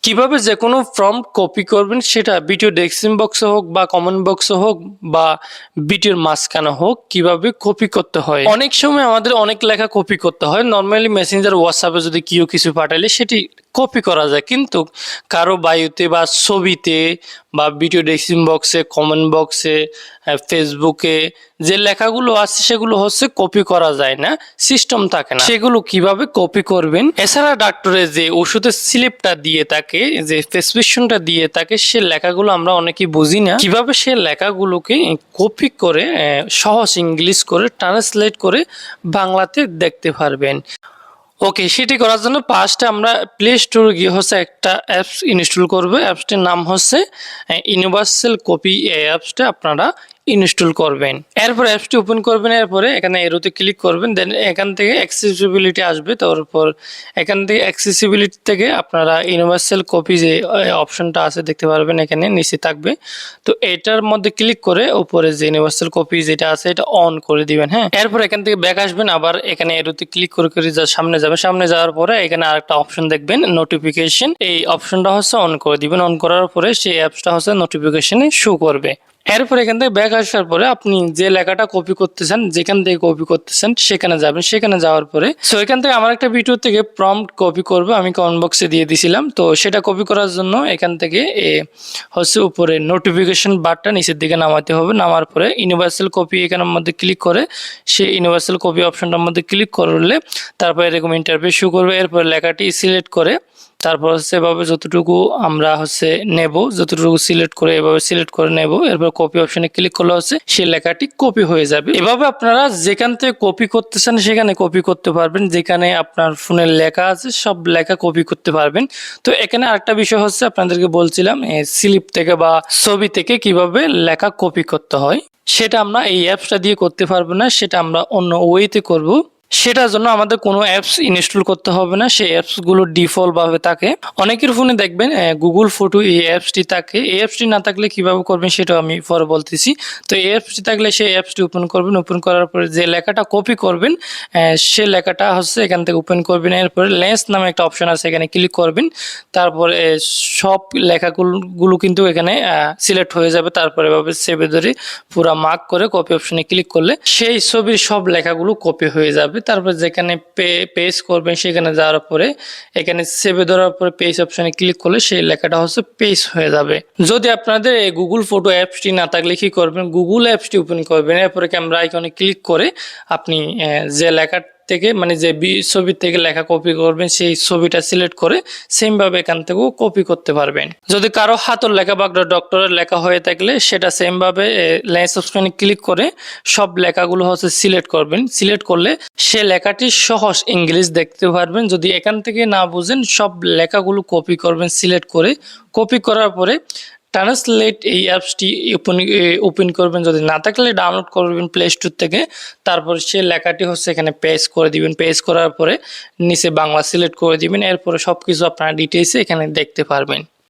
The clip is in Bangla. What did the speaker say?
কিভাবে যেকোনো প্রম্পট কপি করবেন সেটা ভিডিও ডেসক্রিপশন বক্সে হোক বা কমেন্ট বক্সে হোক বা ভিডিওর মাঝখানে হোক কিভাবে কপি করতে হয়। অনেক সময় আমাদের অনেক লেখা কপি করতে হয়। নর্মালি মেসেঞ্জার হোয়াটসঅ্যাপে যদি কেউ কিছু পাঠালে সেটি কপি করা যায়, কিন্তু কারো বায়ুতে বা ছবিতে বা ভিডিও ডেসক্রিপশন বক্সে, কমেন্ট বক্সে, ফেসবুকে যে লেখাগুলো আছে সেগুলো হচ্ছে কপি করা যায় না, সিস্টেম থাকে না। সেগুলো কিভাবে কপি করবেন? এছাড়া ডাক্তারে যে ওষুধের স্লিপটা দিয়ে থাকে, যে প্রেসক্রিপশনটা দিয়ে থাকে, সে লেখাগুলো আমরা অনেকেই বুঝি না। কিভাবে সে লেখাগুলোকে কপি করে সহজ ইংলিশ করে ট্রান্সলেট করে বাংলাতে দেখতে পারবেন। ওকে, সেটি করার জন্য ফার্স্টে আমরা প্লে স্টোরে গিয়ে হচ্ছে একটা অ্যাপস ইনস্টল করবে। অ্যাপসটির নাম হচ্ছে ইউনিভার্সাল কপি। এই অ্যাপসটা আপনারা ইনস্টল করবেন। এরপর অ্যাপসটি ওপেন করবেন, এরপরে এখানে এরোতে ক্লিক করবেন, দেন এখান থেকে অ্যাক্সেসিবিলিটি আসবে। তারপর এখান থেকে অ্যাক্সেসিবিলিটি থেকে আপনারা ইউনিভার্সাল কপি যে অপশনটা আছে দেখতে পারবেন, এখানে নিচে থাকবে। তো এটার মধ্যে ক্লিক করে উপরে যে ইউনিভার্সাল কপি যেটা আছে এটা অন করে দিবেন। হ্যাঁ, এরপর এখান থেকে ব্যাক আসবেন, আবার এখানে এরোতে ক্লিক করে করে যা সামনে যাবেন। সামনে যাওয়ার পরে এখানে আরেকটা অপশন দেখবেন নোটিফিকেশন, এই অপশনটা হচ্ছে অন করে দিবেন। অন করার পরে সেই অ্যাপসটা হচ্ছে নোটিফিকেশনে শো করবে। এরপর এখান থেকে ব্যাক আসার পরে আপনি যে লেখাটা কপি করতেছেন, যেখান থেকে কপি করতেছেন সেখানে যাবেন। সেখানে যাওয়ার পরে সো এখান থেকে আমার একটা ভিডিও থেকে প্রম্পট কপি করবো, আমি কমেন্ট বক্সে দিয়ে দিছিলাম। তো সেটা কপি করার জন্য এখান থেকে হচ্ছে উপরে নোটিফিকেশন বারটা নিচের দিকে নামাতে হবে। নামার পরে ইউনিভার্সাল কপি এখানের মধ্যে ক্লিক করে সেই ইউনিভার্সাল কপি অপশনটার মধ্যে ক্লিক করলে তারপরে এরকম ইন্টারফেস শো করবে। এরপর লেখাটি সিলেক্ট করে তারপর হচ্ছে এভাবে যতটুকু আমরা হচ্ছে নেব, যতটুকু সিলেক্ট করে এভাবে সিলেক্ট করে নেব। এরপর কপি অপশনে ক্লিক করলে হচ্ছে সেই লেখাটি কপি হয়ে যাবে। এভাবে আপনারা যেখান থেকে কপি করতেছেন সেখানে কপি করতে পারবেন। যেখানে আপনার ফোনে লেখা আছে সব লেখা কপি করতে পারবেন। তো এখানে আরেকটা বিষয় হচ্ছে আপনাদেরকে বলছিলাম স্লিপ থেকে বা ছবি থেকে কিভাবে লেখা কপি করতে হয়, সেটা আমরা এই অ্যাপসটা দিয়ে করতে পারবো না, সেটা আমরা অন্য ওয়েতে করব। সেটার জন্য আমাদের কোনো অ্যাপস ইনস্টল করতে হবে না, সেই অ্যাপসগুলো ডিফল্টভাবে থাকে। অনেকের ফোনে দেখবেন গুগল ফটো এই অ্যাপসটি থাকে। এই অ্যাপসটি না থাকলে কিভাবে করবেন সেটাও আমি পরে বলতেছি। তো এই অ্যাপসটি থাকলে সেই অ্যাপসটি ওপেন করবেন। ওপেন করার পরে যে লেখাটা কপি করবেন সে লেখাটা হচ্ছে এখান থেকে ওপেন করবেন। এরপরে লেন্স নামে একটা অপশন আছে, এখানে ক্লিক করবেন। তারপরে সব লেখাগুলো কিন্তু এখানে সিলেক্ট হয়ে যাবে। তারপরে এভাবে সেভে ধরে পুরো মার্ক করে কপি অপশনে ক্লিক করলে সেই ছবির সব লেখাগুলো কপি হয়ে যাবে। তারপর যেখানে পেস্ট করবেন সেখানে যাওয়ার পরে এখানে সেভে ধরার পরে পেস্ট অপশনে ক্লিক করলে সেই লেখাটা হচ্ছে পেস্ট হয়ে যাবে। যদি আপনাদের এই গুগল ফটো অ্যাপসটি না থাকলে কি করবেন, গুগল অ্যাপসটি ওপেন করবেন। এরপরে ক্যামেরা আইকনে ক্লিক করে আপনি যে লেখা থেকে মানে যে ছবি থেকে লেখা কপি করবেন সেই ছবিটা সিলেক্ট করে সেম ভাবে এখান থেকেও কপি করতে পারবেন। যদি কারো হাতের লেখা বা ডক্টরের লেখা হয়ে থাকলে সেটা সেম ভাবে লেন্স অপশনে ক্লিক করে সব লেখাগুলো হচ্ছে সিলেক্ট করবেন। সিলেক্ট করলে সে লেখাটি সহজ ইংলিশ দেখতে পারবেন। যদি এখান থেকে না বুঝেন সব লেখাগুলো কপি করবেন সিলেক্ট করে। কপি করার পরে ট্রান্সলেট এই অ্যাপসটি ওপেন করবেন। যদি না থাকলে ডাউনলোড করবেন প্লে স্টোর থেকে। তারপর সে লেখাটি হচ্ছে এখানে পেস্ট করে দিবেন। পেস্ট করার পরে নিচে বাংলা সিলেক্ট করে দিবেন। এরপরে সব কিছু আপনারা ডিটেইলসে এখানে দেখতে পারবেন।